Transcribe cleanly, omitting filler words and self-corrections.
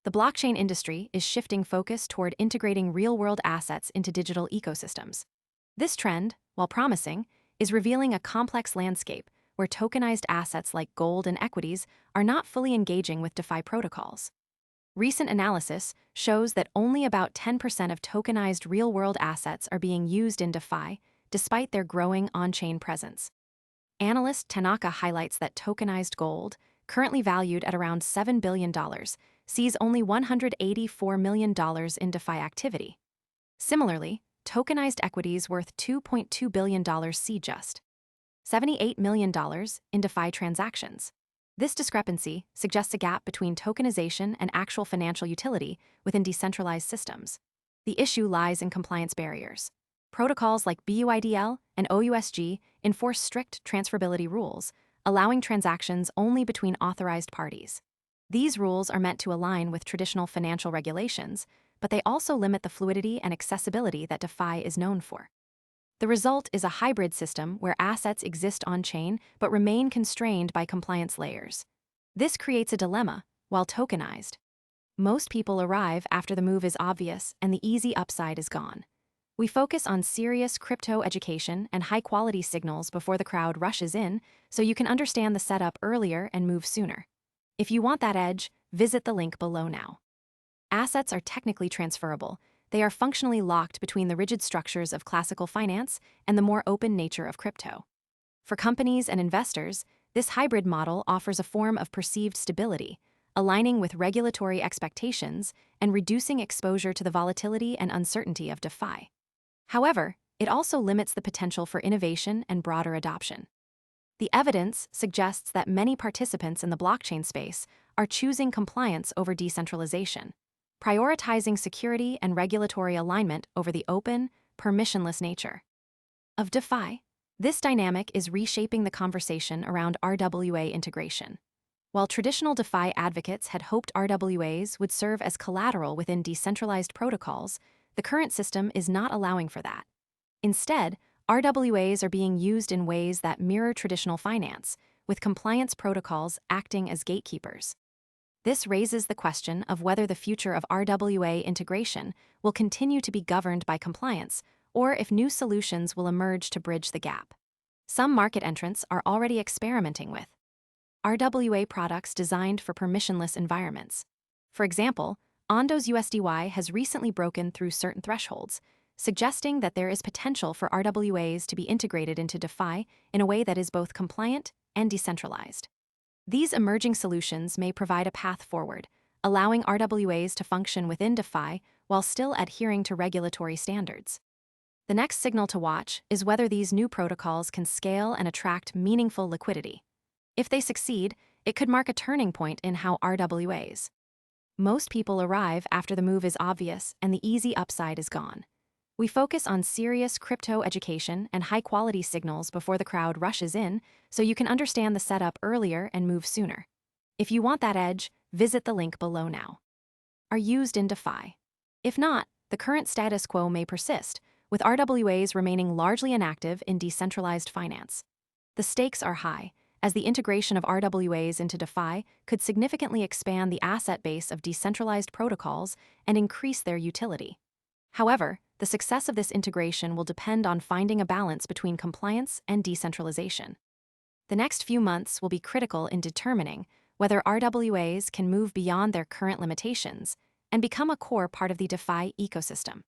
the blockchain industry is shifting focus toward integrating real-world assets into digital ecosystems. This trend, while promising, is revealing a complex landscape where tokenized assets like gold and equities are not fully engaging with DeFi protocols. Recent analysis shows that only about 10% of tokenized real-world assets are being used in DeFi, despite their growing on-chain presence. Analyst Tanaka highlights that tokenized gold, currently valued at around $7 billion, sees only $184 million in DeFi activity. Similarly, tokenized equities worth $2.2 billion see just $78 million in DeFi transactions. This discrepancy suggests a gap between tokenization and actual financial utility within decentralized systems. The issue lies in compliance barriers. Protocols like BUIDL and OUSG enforce strict transferability rules, allowing transactions only between authorized parties. These rules are meant to align with traditional financial regulations, but they also limit the fluidity and accessibility that DeFi is known for. The result is a hybrid system where assets exist on-chain but remain constrained by compliance layers. This creates a dilemma, while tokenized. Most people arrive after the move is obvious and the easy upside is gone. We focus on serious crypto education and high-quality signals before the crowd rushes in, so you can understand the setup earlier and move sooner. If you want that edge, visit the link below now. Assets are technically transferable. They are functionally locked between the rigid structures of classical finance and the more open nature of crypto. For companies and investors, this hybrid model offers a form of perceived stability, aligning with regulatory expectations and reducing exposure to the volatility and uncertainty of DeFi. However, it also limits the potential for innovation and broader adoption. The evidence suggests that many participants in the blockchain space are choosing compliance over decentralization, prioritizing security and regulatory alignment over the open, permissionless nature of DeFi. This dynamic is reshaping the conversation around RWA integration. While traditional DeFi advocates had hoped RWAs would serve as collateral within decentralized protocols, the current system is not allowing for that. Instead, RWAs are being used in ways that mirror traditional finance, with compliance protocols acting as gatekeepers. This raises the question of whether the future of RWA integration will continue to be governed by compliance, or if new solutions will emerge to bridge the gap. Some market entrants are already experimenting with RWA products designed for permissionless environments. For example, Ondo's USDY has recently broken through certain thresholds, suggesting that there is potential for RWAs to be integrated into DeFi in a way that is both compliant and decentralized. These emerging solutions may provide a path forward, allowing RWAs to function within DeFi while still adhering to regulatory standards. The next signal to watch is whether these new protocols can scale and attract meaningful liquidity. If they succeed, it could mark a turning point in how RWAs. Most people arrive after the move is obvious and the easy upside is gone. We focus on serious crypto education and high-quality signals before the crowd rushes in, so you can understand the setup earlier and move sooner. If you want that edge, visit the link below now. Are used in DeFi. If not, the current status quo may persist, with RWAs remaining largely inactive in decentralized finance. The stakes are high, as the integration of RWAs into DeFi could significantly expand the asset base of decentralized protocols and increase their utility. However, the success of this integration will depend on finding a balance between compliance and decentralization. The next few months will be critical in determining whether RWAs can move beyond their current limitations and become a core part of the DeFi ecosystem.